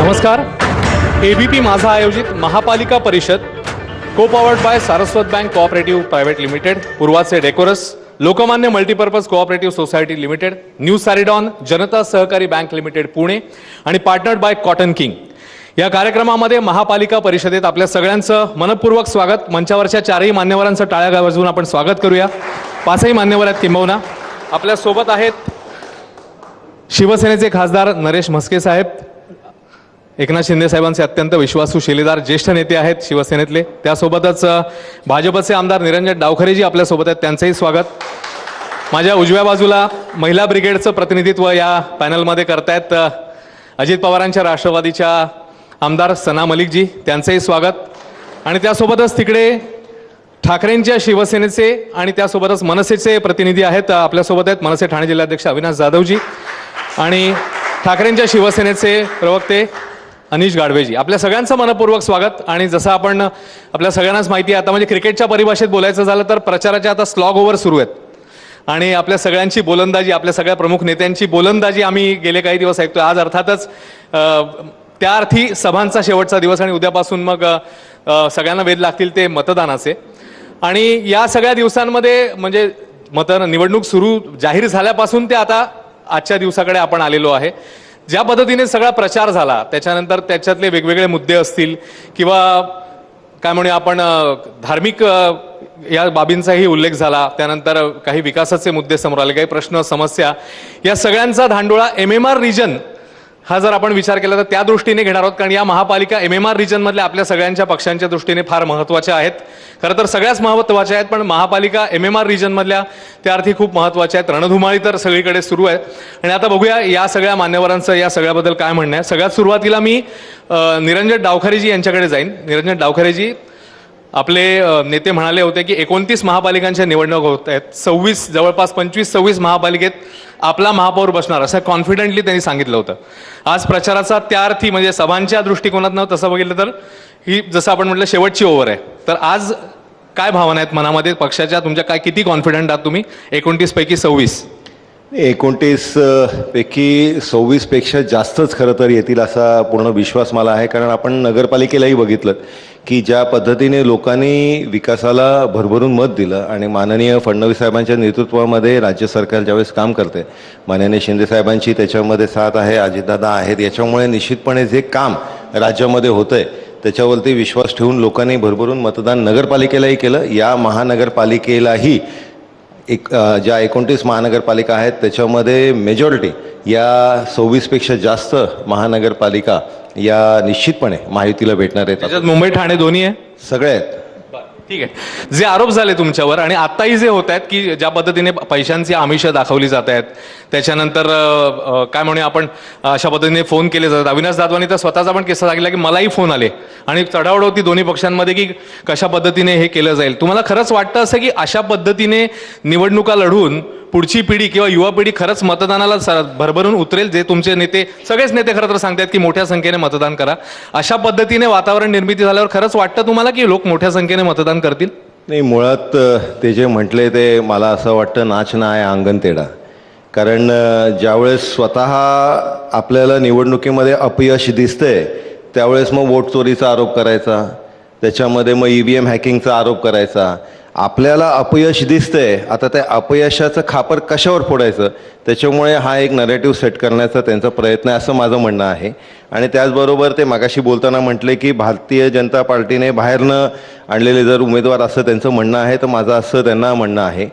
नमस्कार. ABP माझा आयोजित महापालिका परिषद को powered by Saraswat bank cooperative private limited, पूर्वाचे डेकोरस, Lokmanya multipurpose cooperative society limited, new Saridon, Janata Sahakari bank limited Pune आणि पार्टनर्ड बाय कॉटन किंग या कार्यक्रमामध्ये महापालिका परिषदेत आपल्या सगळ्यांचं मनपूर्वक स्वागत. मंचावरच्या चारही मान्यवरांचं टाळ्या वाजवून आपण स्वागत करूया. पाचही मान्यवर आहेत किंबहुना. आपल्या सोबत आहेत शिवसेनेचे खासदार नरेश म्हस्के साहेब, एकनाथ शिंदे साहेबांचे अत्यंत विश्वासू शिलेदार ज्येष्ठ नेते आहेत शिवसेनेतले. त्यासोबतच भाजपचे आमदार निरंजन डावखरेजी आपल्यासोबत आहेत, त्यांचंही स्वागत. माझ्या उजव्या बाजूला महिला ब्रिगेडचं प्रतिनिधित्व या पॅनलमध्ये करतायत अजित पवारांच्या राष्ट्रवादीच्या आमदार सना मलिकजी, त्यांचंही स्वागत. आणि त्यासोबतच तिकडे ठाकरेंच्या शिवसेनेचे आणि त्यासोबतच मनसेचे प्रतिनिधी आहेत आपल्यासोबत आहेत. मनसे ठाणे जिल्हाध्यक्ष अविनाश जाधवजी आणि ठाकरेंच्या शिवसेनेचे प्रवक्ते अनिश गाडवेजी. आपल्या सगळ्यांचं मनपूर्वक स्वागत. आणि जसं आपण आपल्या सगळ्यांनाच माहिती आहे, आता म्हणजे क्रिकेटच्या परिभाषेत बोलायचं झालं तर प्रचाराच्या आता स्लॉग ओव्हर सुरू आहेत आणि आपल्या सगळ्यांची गोलंदाजी, आपल्या सगळ्या प्रमुख नेत्यांची गोलंदाजी आम्ही गेले काही दिवस ऐकतोय. आज अर्थातच त्या अर्थी सभांचा शेवटचा दिवस आणि उद्यापासून मग सगळ्यांना वेध लागतील ते मतदानाचे. आणि या सगळ्या दिवसांमध्ये म्हणजे निवडणूक सुरू जाहीर झाल्यापासून ते आता आजच्या दिवसाकडे आपण आलेलो आहे. ज्या पद्धतीने सगळा प्रचार झाला, त्याच्यानंतर त्याच्यातले वेगवेगळे मुद्दे असतील किंवा काय म्हणूया आपण धार्मिक या बाबींचाही उल्लेख झाला, त्यानंतर काही विकासाचे मुद्दे समोर आले, काही प्रश्न समस्या, या सगळ्यांचा धांडोळा MMR रिजन हा जर आपण विचार केला तर त्या दृष्टीने घेणार आहोत. कारण या महापालिका MMR रिजनमधल्या आपल्या सगळ्यांच्या पक्षांच्या दृष्टीने फार महत्त्वाच्या आहेत. खरं तर सगळ्याच महत्त्वाच्या आहेत, पण महापालिका MMR रिजनमधल्या त्या अर्थी खूप महत्त्वाच्या आहेत. रणधुमाळी तर सगळीकडे सुरू आहे. आणि आता बघूया या सगळ्या मान्यवरांचं या सगळ्याबद्दल काय म्हणणं आहे. सगळ्यात सुरुवातीला मी निरंजन डावखरेजी यांच्याकडे जाईन. निरंजन डावखरेजी, आपले नेते म्हणाले होते की 29 महापालिकांच्या निवडणूक होत आहेत, 26 जवळपास 25-26 महापालिकेत आपला महापौर बसणार असं कॉन्फिडेंटली त्यांनी सांगितलं होतं. आज प्रचाराचा त्या अर्थी म्हणजे सभांच्या दृष्टिकोनातनं तसं बघितलं तर ही जसं आपण म्हटलं शेवटची ओव्हर आहे. तर आज काय भावना आहेत मनामध्ये पक्षाच्या तुमच्या, काय किती कॉन्फिडंट आहात तुम्ही 29 पैकी 26? 29 पैकी 26 पेक्षा जास्तच खरं तर येतील असा पूर्ण विश्वास मला आहे. कारण आपण नगरपालिकेलाही बघितलं की ज्या पद्धतीने लोकांनी विकासाला भरभरून मत दिलं आणि माननीय फडणवीस साहेबांच्या नेतृत्वामध्ये राज्य सरकार ज्यावेळेस काम करते, माननीय शिंदे साहेबांची त्याच्यामध्ये साथ आहे, अजितदादा आहेत, याच्यामुळे निश्चितपणे जे काम राज्यामध्ये होतंय त्याच्यावरती विश्वास ठेवून लोकांनी भरभरून मतदान नगरपालिकेलाही केलं. या महानगरपालिकेलाही ज्या 29 महानगरपालिका आहेत त्याच्यामध्ये मेजॉरिटी या 26पेक्षा जास्त महानगरपालिका या निश्चितपणे महायुतीला भेटणार आहेत. त्याच्यात मुंबई ठाणे दोन्ही आहे, सगळे आहेत. ठीक आहे. जे आरोप झाले तुमच्यावर आणि आत्ताही जे होत आहेत की ज्या पद्धतीने पैशांची आमिषं दाखवली जात आहेत, त्याच्यानंतर काय म्हणूया आपण अशा पद्धतीने फोन केले जातात. अविनाश जाधवांनी तर स्वतःचा पण किस्सा सांगितला की मलाही फोन आले आणि चढावड होती दोन्ही पक्षांमध्ये की कशा पद्धतीने हे केलं जाईल. तुम्हाला खरंच वाटतं असं की अशा पद्धतीने निवडणुका लढवून पुढची पिढी किंवा युवा पिढी खरंच मतदानाला भरभरून उतरेल? जे तुमचे नेते, सगळेच नेते खरं तर सांगतात की मोठ्या संख्येने मतदान करा. अशा पद्धतीने वातावरण निर्मिती झाल्यावर खरंच वाटतं तुम्हाला की लोक मोठ्या संख्येने मतदान करतील? नाही, मुळात ते जे म्हटले ते मला असं वाटतं नाचना आहे अंगण तेढा. कारण ज्यावेळेस स्वतः आपल्याला निवडणुकीमध्ये अपयश दिसतंय त्यावेळेस मग वोट चोरीचा आरोप करायचा, त्याच्यामध्ये मग EVM हॅकिंगचा आरोप करायचा. आपल्याला अपयश दिसतंय, आता त्या अपयशाचं खापर कशावर फोडायचं, त्याच्यामुळे हा एक नरेटिव्ह सेट करण्याचा त्यांचा प्रयत्न आहे असं माझं म्हणणं आहे. आणि त्याचबरोबर ते मागाशी बोलताना म्हटले की भारतीय जनता पार्टीने बाहेरनं आणलेले जर उमेदवार असं त्यांचं म्हणणं आहे, तर माझं असं त्यांना म्हणणं आहे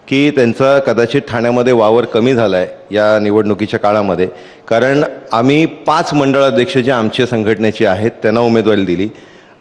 की त्यांचा कदाचित ठाण्यामध्ये वावर कमी झाला आहे या निवडणुकीच्या काळामध्ये. कारण आम्ही 5 मंडळाध्यक्ष जे आमच्या संघटनेचे आहेत त्यांना उमेदवारी दिली,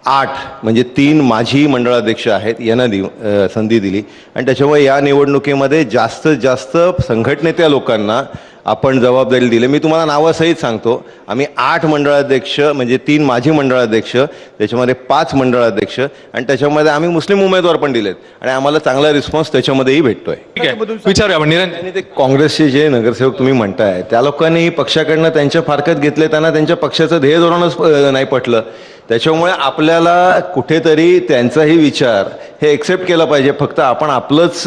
8 म्हणजे 3 माजी मंडळाध्यक्ष आहेत यांना संधी दिली. आणि त्याच्यामुळे या निवडणुकीमध्ये जास्तीत जास्त संघटनेच्या लोकांना आपण जबाबदारी दिली. मी तुम्हाला नावासहित सांगतो, आम्ही 8 मंडळाध्यक्ष म्हणजे 3 माजी मंडळाध्यक्ष, त्याच्यामध्ये 5 मंडळाध्यक्ष आणि त्याच्यामध्ये आम्ही मुस्लिम उमेदवार पण दिलेत आणि आम्हाला चांगला रिस्पॉन्स त्याच्यामध्येही भेटतोय. ठीक आहे, विचारूया आपण. निरंजन, ते काँग्रेसचे जे नगरसेवक तुम्ही म्हणताय त्या लोकांनी पक्षाकडनं त्यांच्या फारकत घेतले, त्यांना त्यांच्या पक्षाचं ध्येय धोरणच नाही पटलं. त्याच्यामुळे आपल्याला कुठेतरी त्यांचाही विचार हे एक्सेप्ट केला पाहिजे. फक्त आपण आपलंच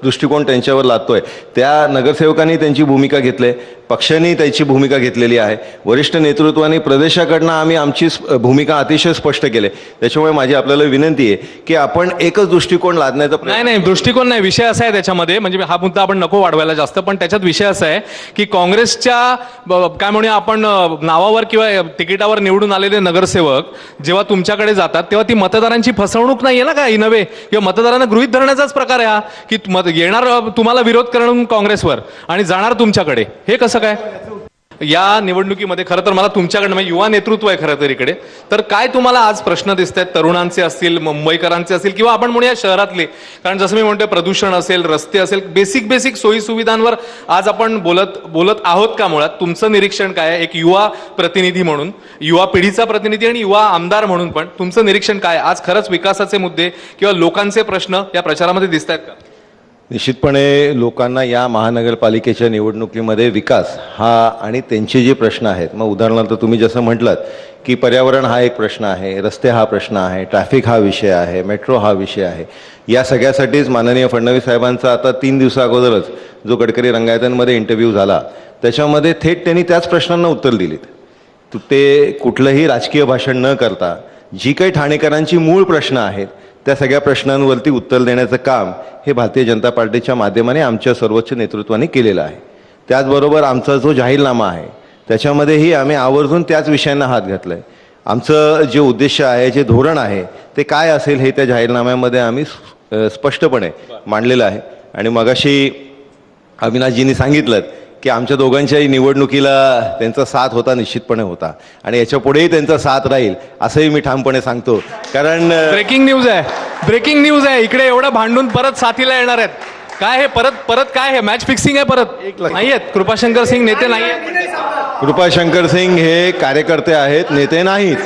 दृष्टिकोन त्यांच्यावर लादतोय. त्या नगरसेवकांनी त्यांची भूमिका घेतली, पक्षांनी त्याची भूमिका घेतलेली आहे, वरिष्ठ नेतृत्वाने प्रदेशाकडनं आम्ही आमची भूमिका अतिशय स्पष्ट केली. त्याच्यामुळे माझी आपल्याला विनंती आहे की आपण एकच दृष्टिकोन लादण्याचा नाही दृष्टिकोन नाही, विषय असा आहे त्याच्यामध्ये, म्हणजे हा मुद्दा आपण नको वाढवायला जास्त, पण त्याच्यात विषय असा आहे की काँग्रेसच्या काय म्हणूया आपण नावावर किंवा तिकिटावर निवडून आलेले नगरसेवक जेव्हा तुमच्याकडे जातात तेव्हा ती मतदारांची फसवणूक नाहीये ना काही नव्हे, किंवा मतदारांना गृहीत धरण्याचाच प्रकार आहे हा की येणार तुम्हाला विरोध करून काँग्रेसवर आणि जाणार तुमच्याकडे. हे कसं काय? या निवडणुकीमध्ये खरं तर मला तुमच्याकडनं, म्हणजे युवा नेतृत्व आहे खरं तर इकडे, तर काय तुम्हाला आज प्रश्न दिसत आहेत तरुणांचे असतील, मुंबईकरांचे असतील, किंवा आपण म्हणूया शहरातले, कारण जसं मी म्हणतोय प्रदूषण असेल, रस्ते असेल, बेसिक सोयी सुविधांवर आज आपण बोलत आहोत का? मुळात तुमचं निरीक्षण काय आहे एक युवा प्रतिनिधी म्हणून, युवा पिढीचा प्रतिनिधी आणि युवा आमदार म्हणून पण तुमचं निरीक्षण काय? आज खरंच विकासाचे मुद्दे किंवा लोकांचे प्रश्न या प्रचारामध्ये दिसत आहेत का? निश्चितपणे लोकांना या महानगरपालिकेच्या निवडणुकीमध्ये विकास हा आणि त्यांचे जे प्रश्न आहेत, मग उदाहरणार्थ तुम्ही जसं म्हटलात की पर्यावरण हा एक प्रश्न आहे, रस्ते हा प्रश्न आहे, ट्रॅफिक हा विषय आहे, मेट्रो हा विषय आहे, या सगळ्यासाठीच माननीय फडणवीस साहेबांचा आता 3 दिवसाअगोदरच जो गडकरी रंगायतांमध्ये इंटरव्ह्यू झाला त्याच्यामध्ये थेट त्यांनी त्याच प्रश्नांना उत्तर दिलीत. ते कुठलंही राजकीय भाषण न करता जी काही ठाणेकरांची मूळ प्रश्न आहेत त्या सगळ्या प्रश्नांवरती उत्तर देण्याचं काम हे भारतीय जनता पार्टीच्या माध्यमाने आमच्या सर्वोच्च नेतृत्वाने केलेलं आहे. त्याचबरोबर आमचा जो जाहीरनामा आहे त्याच्यामध्येही आम्ही आवर्जून त्याच विषयांना हात घातला आहे. आमचं जे उद्देश आहे, जे धोरण आहे ते काय असेल हे त्या जाहीरनाम्यामध्ये आम्ही स्पष्टपणे मांडलेलं आहे. आणि मगाशी अविनाशजींनी सांगितलं की आमच्या दोघांच्याही निवडणुकीला त्यांचा साथ होता, निश्चितपणे होता, आणि याच्या पुढेही त्यांचा साथ राहील असंही मी ठामपणे सांगतो. कारण ब्रेकिंग न्यूज आहे इकडे, एवढं भांडून परत साथीला येणार आहेत काय? हे परत काय? हे मॅच फिक्सिंग आहे परत? नाही आहेत कृपाशंकर सिंग, नेते नाही आहेत. कृपाशंकर सिंग हे कार्यकर्ते आहेत, नेते नाहीत.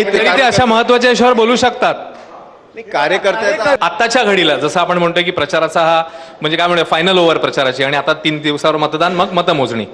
तरी ते अशा महत्वाच्या विषयावर बोलू शकतात. कार्यकर्ते आत्ताच्या घडीला जसं आपण म्हणतोय की प्रचाराचा हा म्हणजे काय म्हणूया फायनल ओव्हर प्रचाराची, आणि आता 3 दिवसावर मतदान, मग मतमोजणी,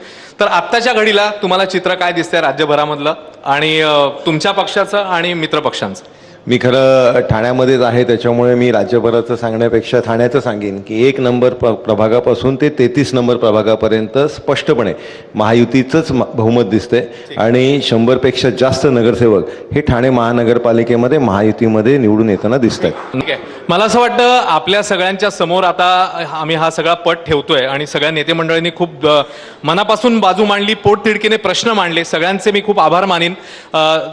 तर आत्ताच्या घडीला तुम्हाला चित्र काय दिसतंय राज्यभरामधलं आणि तुमच्या पक्षाचं आणि मित्र पक्षांचं? मी खरं ठाण्यामध्येच आहे, त्याच्यामुळे मी राज्यभराचं सांगण्यापेक्षा ठाण्याचं सांगेन की 1 नंबर प्रभागापासून ते 33 नंबर प्रभागापर्यंत स्पष्टपणे महायुतीचंच बहुमत दिसतंय आणि 100पेक्षा जास्त नगरसेवक हे ठाणे महानगरपालिकेमध्ये महायुतीमध्ये निवडून येताना दिसत आहेत. ठीक आहे, मला असं वाटतं आपल्या सगळ्यांच्या समोर आता आम्ही हा सगळा पट ठेवतोय आणि सगळ्या नेते मंडळींनी खूप मनापासून बाजू मांडली, पोटतिडकीने प्रश्न मांडले, सगळ्यांचे मी खूप आभार मानीन.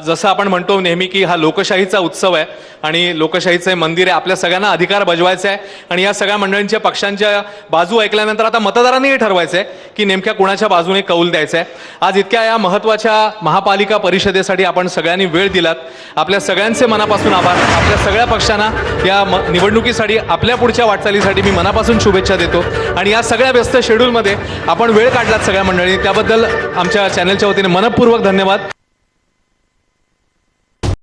जसं आपण म्हणतो नेहमी की हा लोकशाहीचा उत्सव आहे आणि लोकशाहीचं मंदिर आहे, आपल्या सगळ्यांना अधिकार बजवायचा आहे आणि या सगळ्या मंडळींच्या पक्षांच्या बाजू ऐकल्यानंतर आता मतदारांनीही ठरवायचं आहे की नेमक्या कुणाच्या बाजूने कौल द्यायचा आहे. आज इतक्या या महत्त्वाच्या महापालिका परिषदेसाठी आपण सगळ्यांनी वेळ दिलात, आपल्या सगळ्यांचे मनापासून आभार. आपल्या सगळ्या पक्षांना या निवडणुकीसाठी, आपल्या पुढच्या वाटचालीसाठी मी मनापासून शुभेच्छा देतो आणि या सगळ्या व्यस्त शेड्यूलमध्ये आपण वेळ काढलात सगळ्या मंडळी, त्याबद्दल आमच्या चॅनलच्या वतीने मनपूर्वक धन्यवाद.